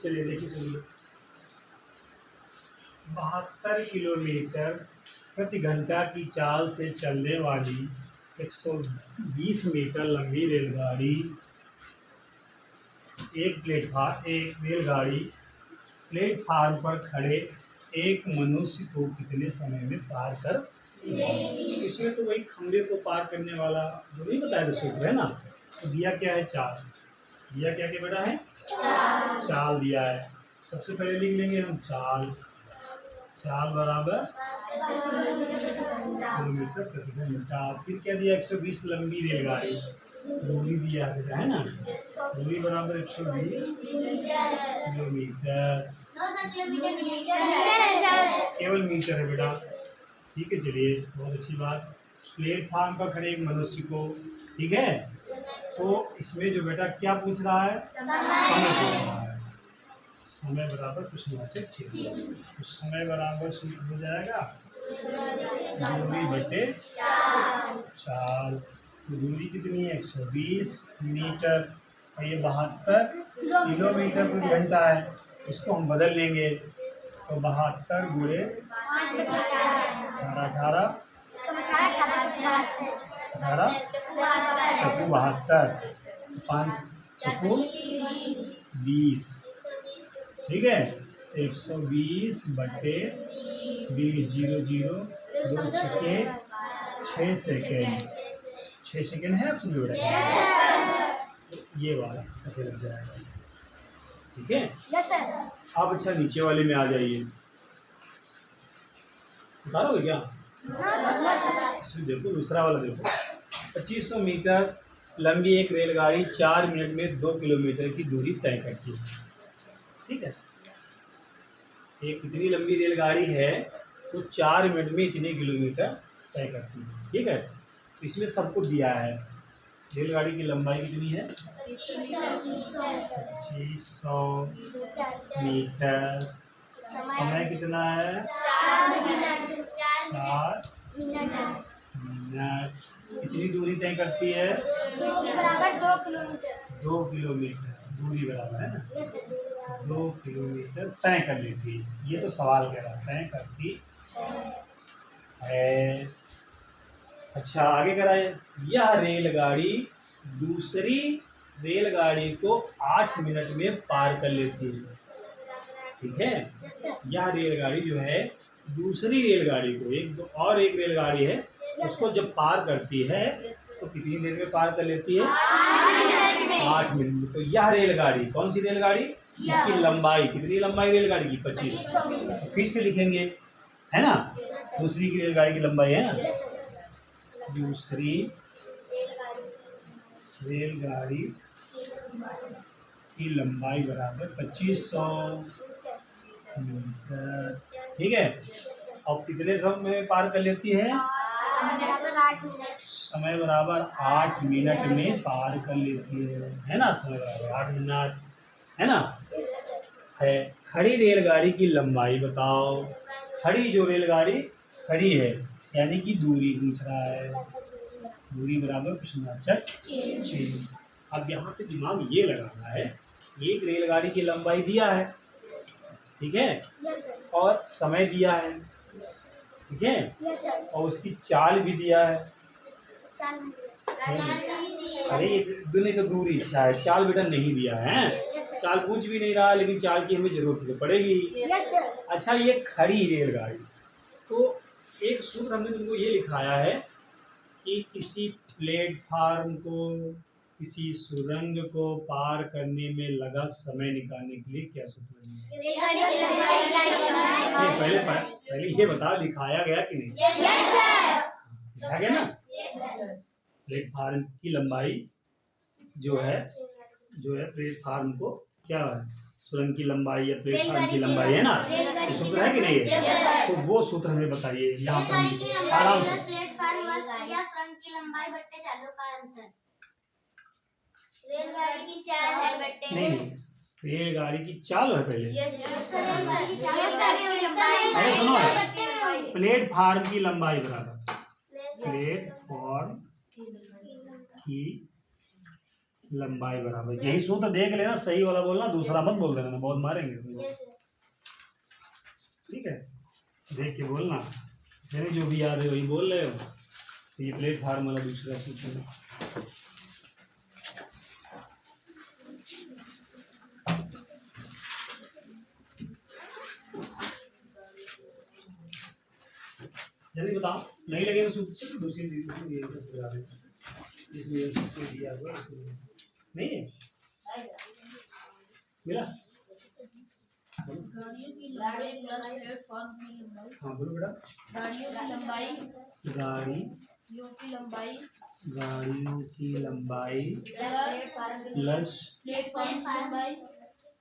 चलिए देखिए सुनिए, 72 किलोमीटर प्रति घंटा की चाल से चलने वाली 120 मीटर लंबी रेलगाड़ी एक रेलगाड़ी प्लेटफार्म पर खड़े एक मनुष्य को कितने समय में पार कर? इसमें तो वही खंभे को पार करने वाला जो नहीं बताया सूत्र है ना, तो दिया क्या है? चाल। दिया क्या क्या बेटा है? चाल दिया है। सबसे पहले लिख लेंगे हम चाल। चाल बराबर किलोमीटर प्रति घंटा। फिर क्या दिया? 120 लंबी रेलगाड़ी। दूरी दिया है ना, दूरी बराबर 120 किलोमीटर। केवल मीटर है बेटा। ठीक है, चलिए बहुत अच्छी बात। प्लेटफार्म पर खड़े एक मनुष्य को, ठीक है, तो इसमें जो बेटा क्या पूछ रहा है? समय पूछ रहा है। समय बराबर प्रश्नवाचक चिन्ह, तो समय बराबर सूत्र हो जाएगा दूरी बटे चाल। तो दूरी कितनी है? 120 मीटर और ये 72 किलोमीटर प्रति घंटा है। इसको हम बदल लेंगे, तो 72 गुणे 18 चकू 72, 5 चकू 20, ठीक है। 120 बटे 20, 0 0 2 छके 6 सेकेंड। 6 सेकेंड है आप समझ रहे हैं? तो ये वाला ऐसे लग जाएगा, ठीक है। आप अच्छा नीचे वाले में आ जाइए, बता रहे हो क्या? देखो दूसरा वाला देखो। 2500 मीटर लंबी एक रेलगाड़ी 4 मिनट में 2 किलोमीटर की दूरी तय करती है, ठीक है। एक कितनी लंबी रेलगाड़ी है तो 4 मिनट में इतने किलोमीटर तय करती है, ठीक है। तो इसमें सबको दिया है। रेलगाड़ी की लंबाई कितनी है? 2500 मीटर। समय कितना है? 4 मिनट। कितनी दूरी तय करती है? 2 किलोमीटर। दूरी बराबर है ना, 2 किलोमीटर तय कर लेती है। ये तो सवाल कह रहा है, तय करती है। अच्छा आगे कराए। यह रेलगाड़ी दूसरी रेलगाड़ी को 8 मिनट में पार कर लेती है, ठीक है। यह रेलगाड़ी जो है दूसरी रेलगाड़ी को, एक रेलगाड़ी है उसको जब पार करती है तो कितनी देर में पार कर लेती है? 8 मिनट में। तो यह रेलगाड़ी कौन सी रेलगाड़ी? इसकी लंबाई कितनी? लंबाई रेलगाड़ी की 25। तो फिर से लिखेंगे, है ना, दूसरी की रेलगाड़ी की लंबाई है ना, दूसरी रेलगाड़ी की लंबाई बराबर 2500 मीटर, ठीक है। और कितने समय में पार कर लेती है? समय बराबर 8 मिनट में पार कर लेती है ना, समय बराबर 8 मिनट, है ना। है खड़ी रेलगाड़ी की लंबाई बताओ। खड़ी जो रेलगाड़ी खड़ी है यानी कि दूरी पूछ रहा है, दूरी बराबर प्रश्नवाचक चिन्ह। अब यहाँ पे दिमाग ये लगाना है, एक रेलगाड़ी की लंबाई दिया है, ठीक है, और समय दिया है, ठीक है, और उसकी चाल भी दिया है। अरे ये दोनों तो दूरी इच्छा है, चाल बेटा नहीं दिया है। चाल पूछ भी नहीं रहा, लेकिन चाल की हमें जरूरत तो पड़ेगी। अच्छा ये खड़ी रेलगाड़ी, तो एक सूत्र हमने तुमको ये लिखाया है कि किसी प्लेटफार्म को, किसी सुरंग को पार करने में लगा समय निकालने के लिए क्या सूत्र है? पहले ये बता, दिखाया गया कि नहीं? दिखाया गया ना। प्लेटफार्म की लंबाई जो है प्लेटफार्म को क्या है? सुरंग की लंबाई या प्लेटफार्म की लंबाई है ना, तो सूत्र है कि नहीं है? तो वो सूत्र हमें बताइए यहाँ पर आराम से। रेलगाड़ी की चाल है बट्टे। नहीं, रेलगाड़ी की चाल है पहले। अरे सुनो, प्लेटफार्म की लंबाई बराबर प्लेटफार्म की लंबाई बराबर, यही सूत्र देख लेना, सही वाला बोलना, दूसरा मत बोल देना, बहुत मारेंगे तुमको। ठीक है, देख के बोलना, चलिए जो भी याद है वही बोल रहे हो। तो ये प्लेटफार्म वाला दूसरा सूत्र है। जल्दी बताओ, नहीं लगेगा सूत्र, दूसरी इसलिए दिया हुआ नहीं है, मिला। गाड़ियों की लंबाई प्लस प्लेटफॉर्म की लंबाई। हाँ बोलो बेटा। गाड़ियों की लंबाई, गाड़ियों की लंबाई की लंबाई प्लस प्लेटफॉर्म की लंबाई।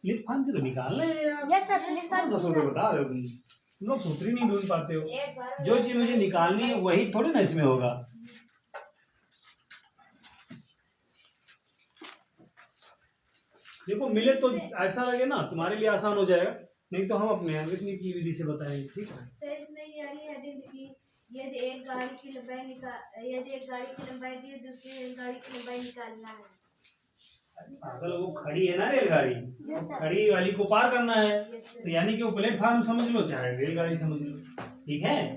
प्लेटफॉर्म की तो निकालना है यार। यस सर, प्लेटफॉर्म सूत्र बता रहे हो तुम लोग, सूत्र ही नहीं ढूंढ पाते हो। जो चीज मुझे निकालनी है वही थोड़ी ना इसमें होगा। देखो मिले तो ऐसा लगे ना तुम्हारे लिए आसान हो जाएगा, नहीं तो हम अपने अंग्रेजी की विधि से बताएंगे। ठीक है सर, इसमें ये वाली हेडिंग लिखी, यदि एक गाड़ी की लंबाई दी दूसरी गाड़ी की लंबाई निकालना है। अगर वो खड़ी है ना रेलगाड़ी, खड़ी वाली को पार करना है, तो यानी कि वो प्लेटफार्म समझ लो चाहे रेलगाड़ी समझ लो। ठीक है,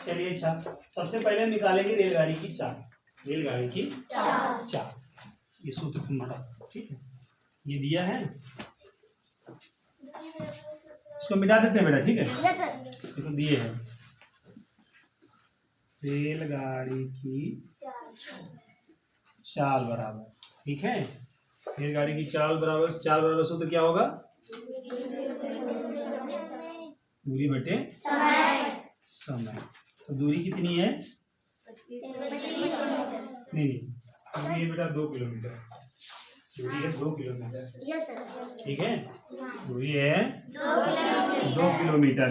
चलिए अच्छा, सबसे पहले निकालेंगे रेलगाड़ी की चाल। रेलगाड़ी की चाल, ये सूत्र तुम्हारा। ठीक है, ये दिया है, इसको मिटा देते हैं बेटा। ठीक है, यस सर। ये तो दिए हैं, रेलगाड़ी की चाल बराबर। ठीक है, रेलगाड़ी की चाल बराबर सूत्र क्या होगा? दूरी बटे समय। तो दूरी कितनी है? नहीं, दूरी है बेटा 2 किलोमीटर। दूरी है 2 किलोमीटर। Yes sir. ठीक है, दूरी है 2 किलोमीटर।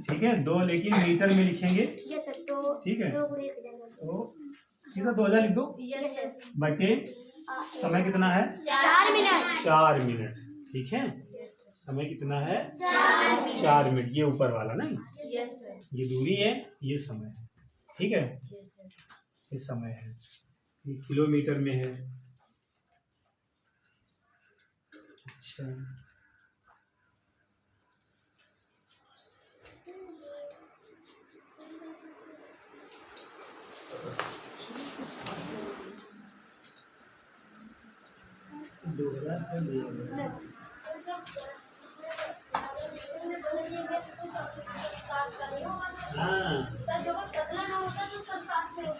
ठीक है, 2 लेकिन मीटर में लिखेंगे। Yes sir. तो ठीक है, 2 गुणे हो तो सीधा 2000 लिख दो। Yes sir. बटे समय कितना है? 4 मिनट। 4 मिनट। ठीक है, समय कितना है? 4 मिनट। ये ऊपर वाला नहीं, यस सर। ये दूरी है, ये समय है। ठीक है, ये समय है, ये किलोमीटर में है। अच्छा,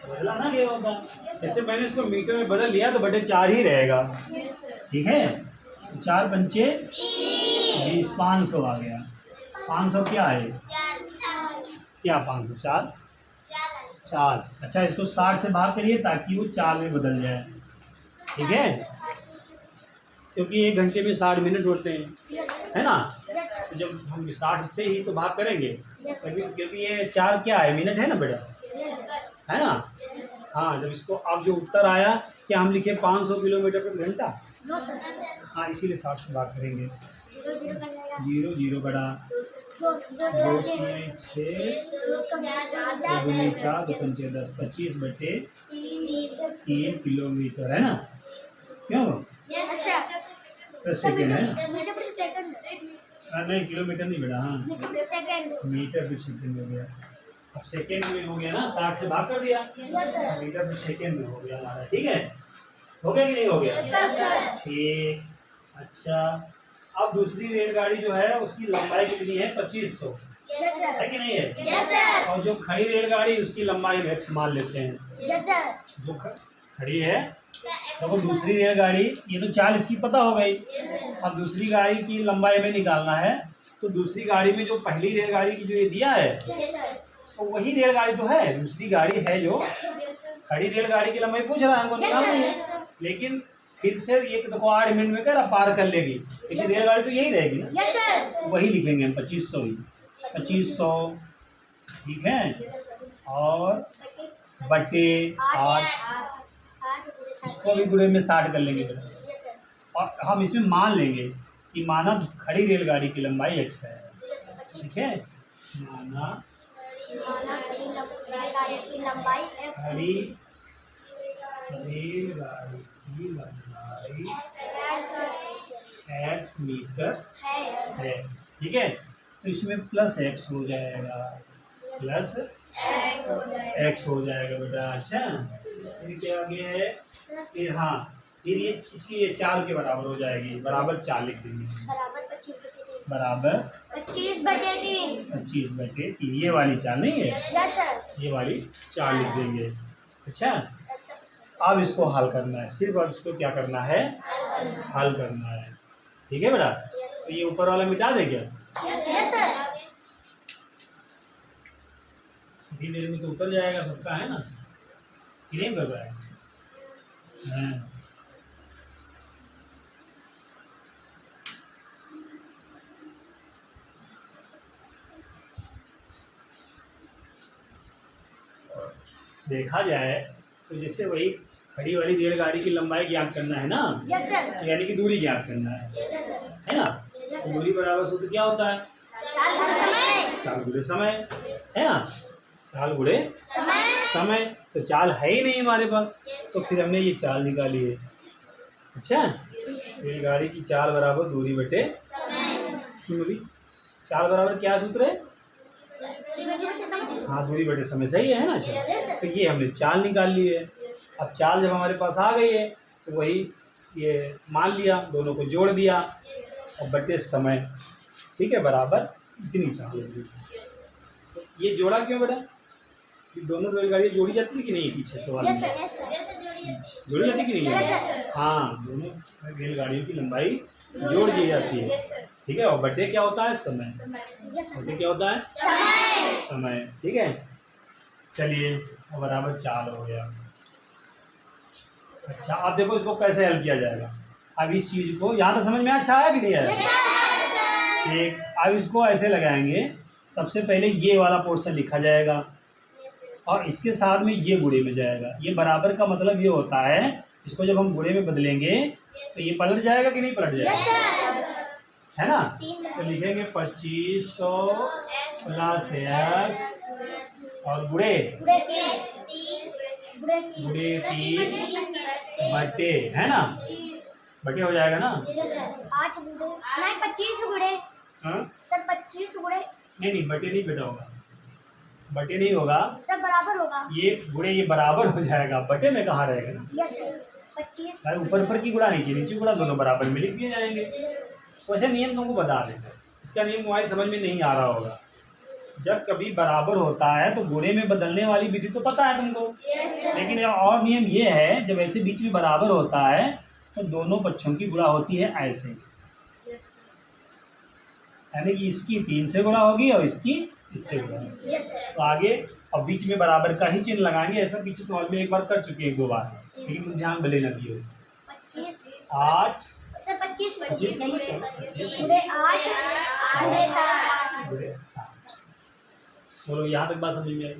बदला ना ये होगा। जैसे मैंने इसको मीटर में बदल लिया तो बटे 4 ही रहेगा। ठीक है, 4 पंचे 20, 500 आ गया। 500 क्या है? क्या 500? 4। अच्छा, इसको 60 से भाग करिए ताकि वो 4 में बदल जाए। ठीक है, क्योंकि 1 घंटे में 60 मिनट होते हैं, है ना। तो जब हम 60 से ही तो भाग करेंगे, क्योंकि ये 4 क्या है? मिनट है ना बेटा, है ना। हाँ, जब इसको अब जो उत्तर आया क्या हम लिखे 500 किलोमीटर प्रति घंटा। हाँ, इसीलिए 60 से भाग करेंगे। 0 0 बड़ा 2 3 6 2 4 2 5 10 25 बटे 3 किलोमीटर, है ना। क्यों? पर सेकेंड है ना। नहीं, किलोमीटर नहीं बेटा। हाँ, मीटर पर सेकेंड हो गया। अब सेकेंड में हो गया ना, 60 से भाग कर दिया, मीटर पर सेकेंड में हो गया हमारा। ठीक है, हो गया कि नहीं हो गया? ठीक, अच्छा, अब दूसरी रेलगाड़ी जो है उसकी लंबाई कितनी है? 2500 है कि नहीं है? और जो खड़ी रेलगाड़ी उसकी लंबाई x मान लेते हैं। जो खड़ी है, तो दूसरी रेलगाड़ी, ये तो चाल इसकी पता हो गई। अब दूसरी गाड़ी की लंबाई में निकालना है, तो दूसरी गाड़ी में जो पहली रेलगाड़ी की जो ये दिया है, तो वही रेलगाड़ी तो है। दूसरी गाड़ी है जो खड़ी रेलगाड़ी की लंबाई पूछ रहा है, हमको निकालनी है। लेकिन फिर से ये देखो 8 मिनट में कर पार कर लेगी, लेकिन रेलगाड़ी तो यही रहेगी ना। वही लिखेंगे हम 2500 ही, 2500। ठीक है, और बटे 8, इसको भी गुणे में 60 कर लेंगे। और हम इसमें मान लेंगे कि माना खड़ी रेलगाड़ी की लंबाई x है। ठीक है, माना खड़ी रेलगाड़ी की लंबाई गाड़ी x मीटर है, ठीक है। तो इसमें प्लस x हो जाएगा, प्लस x हो जाएगा बेटा। अच्छा, फिर क्या आगे है, फिर हाँ, फिर ये इसकी ये चाल के बराबर हो जाएगी, बराबर 4 लिख देंगे, बराबर 25/3। ये वाली चाल नहीं है, ये वाली चाल लिख देंगे। अच्छा, अब इसको हल करना है, सिर्फ अब इसको क्या करना है, हल करना है, ठीक है बेटा। तो ये ऊपर वाला मिटा दे क्या, धीरे धीरे में तो उतर जाएगा सबका, है ना, कि नहीं कर रहा है। हाँ। देखा जाए तो जैसे वही खड़ी वाली रेलगाड़ी की लंबाई ज्ञात करना है ना, यानी कि दूरी ज्ञात करना है ना। तो दूरी बराबर सूत्र क्या होता है, चाल गुणे समय, है ना, चाल गुणे समय। तो चाल है ही नहीं हमारे पास, तो फिर हमने ये चाल निकाली है। अच्छा, रेलगाड़ी की चाल बराबर दूरी बटे, चाल बराबर क्या सूत्र है, हाँ, दूरी बटे समय, सही है ना। अच्छा, तो ये हमने चाल निकाल ली है। अब चाल जब हमारे पास आ गई है तो वही ये मान लिया, दोनों को जोड़ दिया और बटे समय, ठीक है, बराबर इतनी चाल होगी। तो ये जोड़ा क्यों बेटा, ये दोनों रेलगाड़ियाँ जोड़ी जाती है कि नहीं, पीछे सवाल में जोड़ी जाती है कि नहीं, हाँ, दोनों रेलगाड़ियों की लंबाई जोड़ दी जाती है, ठीक है। और बटे क्या होता है, समय, बटे क्या होता है, समय, ठीक है। चलिए, अब बराबर 4 हो गया। अच्छा, अब देखो इसको कैसे हल किया जाएगा। अब इस चीज को यहाँ तो समझ में अच्छा आया कि नहीं आया, ठीक। अब इसको ऐसे लगाएंगे, सबसे पहले ये वाला पोर्शन लिखा जाएगा और इसके साथ में ये गुणे में जाएगा। ये बराबर का मतलब ये होता है, इसको जब हम गुणे में बदलेंगे तो ये पलट जाएगा कि नहीं पलट जाएगा, है ना। तो लिखेंगे 2500 प्लस x और गुणे 3 बटे, है ना, बटे हो जाएगा ना, 25 गुणे हाँ? सर 25 गुणे नहीं, बटे नहीं बेटा होगा, बटे नहीं होगा सर, बराबर होगा, ये गुणे ये बराबर हो जाएगा, बटे में कहाँ रहेगा ना। 25 ऊपर की गुणा नीचे गुणा, दोनों बराबर में लिख दिए जाएंगे। वैसे नियम तुमको बता देंगे, इसका नियम तुम्हारी समझ में नहीं आ रहा होगा। जब कभी बराबर होता है तो गुणे में बदलने वाली विधि तो पता है तुमको, लेकिन और नियम ये है, जब ऐसे बीच में बराबर होता है तो दोनों पक्षों की गुणा होती है ऐसे, यानी कि इसकी 3 से गुणा होगी और इसकी इससे गुणा होगी। तो आगे अब बीच में बराबर का ही चिन्ह लगाएंगे, ऐसा पीछे सवाल में एक बार कर चुके हैं, 2 बार, लेकिन तुम ध्यान भले न दिए। 8 सर 25 25 का गुणे मतलब 8 बोलो, यहाँ तक बात समझ में आई।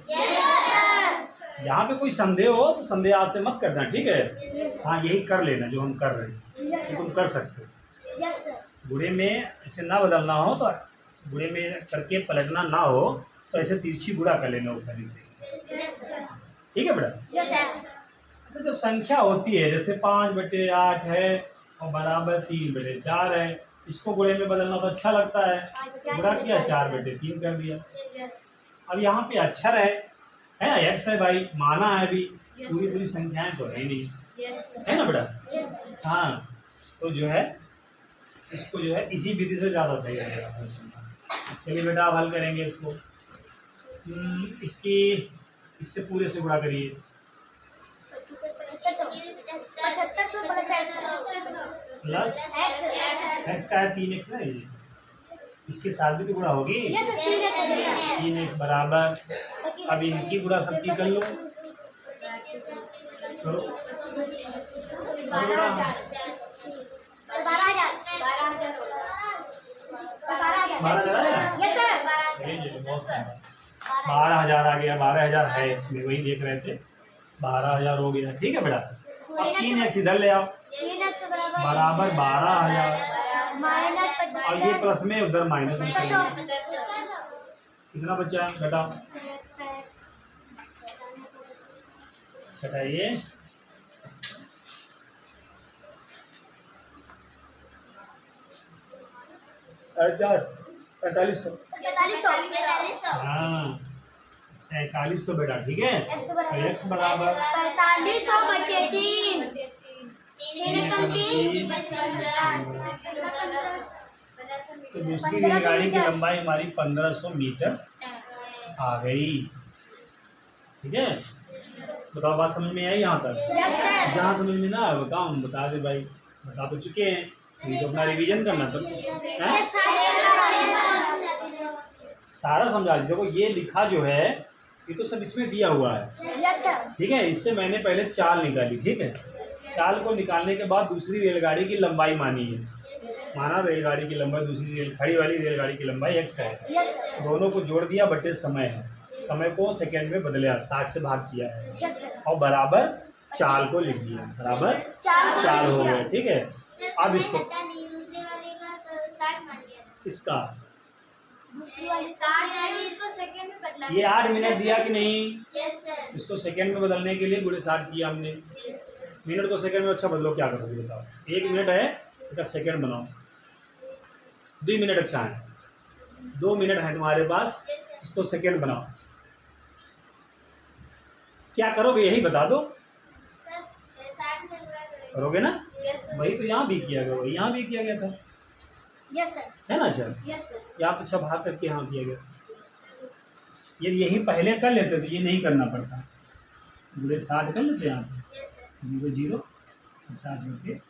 यहाँ पे कोई संदेह हो तो संदेह आज से मत करना, ठीक है। हाँ, यही कर लेना जो हम कर रहे हैं, तो तुम कर सकते हो। गुणे में ऐसे ना बदलना हो तो गुणे में करके पलटना ना हो तो ऐसे तिरछी गुणा कर लेना ऊपर से, ठीक है बेटा। तो जब संख्या होती है जैसे 5/8 है और बराबर 3/4 है, इसको गुणे में बदलना तो अच्छा लगता है, गुणा किया 4/3 कर दिया। अब यहाँ पे अक्षर है ना, x है भाई, माना है अभी, पूरी संख्याएं तो है नहीं, है ना बेटा। हाँ, तो जो है इसको जो है इसी विधि से ज़्यादा सही रहेगा। चलिए बेटा, अब हल करेंगे इसको। इसकी इससे पूरे से गुणा करिए, 75 प्लस x का है 3x ना, ये इसके साथ भी तो गुणा होगी, 3x बराबर, अब इनकी गुणा सबकी कर लो, करो 12,000 आ गया, 12,000 है इसमें, वही देख रहे थे, 12,000 हो गया, ठीक है बेटा। अब 3x इधर ले आओ, बराबर 12,000 और ये प्लस में उधर माइनस में चलेगा, कितना बचा, घटाओ, घटाइए, 4 4500। 4500 हाँ 4500 बेटा, ठीक है। x तो बराबर x बराबर 4500 बटे 3 तो दूसरी रेलगाड़ी की लंबाई हमारी 1500 मीटर आ गई, ठीक है। बताओ बात समझ में आई यहाँ तक? जहाँ समझ में ना आए बताओ, हम बता दे भाई, बता तो चुके हैं, ये तो अपना रिवीजन करना था। हैं? सारा समझा दी। देखो ये लिखा जो है ये तो सब इसमें दिया हुआ है, ठीक है। इससे मैंने पहले चाल निकाली, ठीक है। चाल को निकालने के बाद दूसरी रेलगाड़ी की लंबाई मानी है, माना रेलगाड़ी की लंबाई दूसरी खड़ी वाली रेलगाड़ी की लंबाई x है, दोनों को जोड़ दिया बटे समय है, समय को सेकंड में बदला 60 से भाग किया है और बराबर चाल को लिख दिया, बराबर चाल हो गया, ठीक है। अब इसको इसका ये 8 मिनट दिया कि नहीं, इसको सेकंड में बदलने के लिए गुणे 60 किया हमने। मिनट को सेकंड में अच्छा बदलो, क्या करोगे बताओ? 1 मिनट है इसका सेकंड बनाओ, 2 मिनट अच्छा है, 2 मिनट है तुम्हारे पास, इसको सेकंड बनाओ। क्या करोगे यही बता दो, करोगे ना? वही तो यहाँ भी किया गया, वही यहाँ भी किया गया था, है ना? अच्छा यहाँ तो अच्छा भाग करके यहाँ किया गया, ये यही पहले कर लेते तो ये नहीं करना पड़ता, गुणे 60 कर लेते यहाँ पे 0 0 50 बटे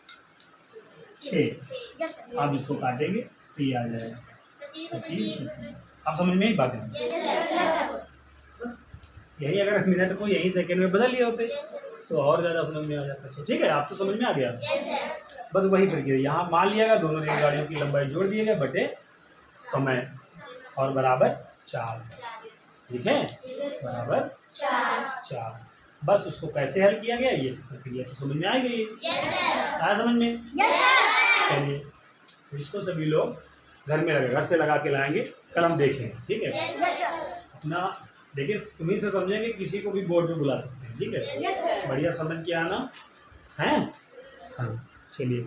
6। अब इसको काटेंगे तो ये आ जाएगा 25। आप समझ में ही बात है? यही अगर मिनट को यही सेकंड में बदल लिए होते तो और ज़्यादा समझ में आ जाता। ठीक है, आप तो समझ में आ गया। बस वही प्रक्रिया यहाँ मान लिया गया, दोनों रेलगाड़ियों की लंबाई जोड़ दिए गए बटे समय और बराबर 4, ठीक है, बराबर 4। बस उसको कैसे हल किया गया ये प्रक्रिया तो समझ में आ गई, आया समझ में? चलिए इसको सभी लोग घर में घर से लगा के लाएंगे, कल हम देखें, ठीक है। अपना देखिए तुम्ही से समझेंगे, किसी को भी बोर्ड पे बुला सकते हैं, ठीक है। बढ़िया समझ के आना है। हाँ चलिए।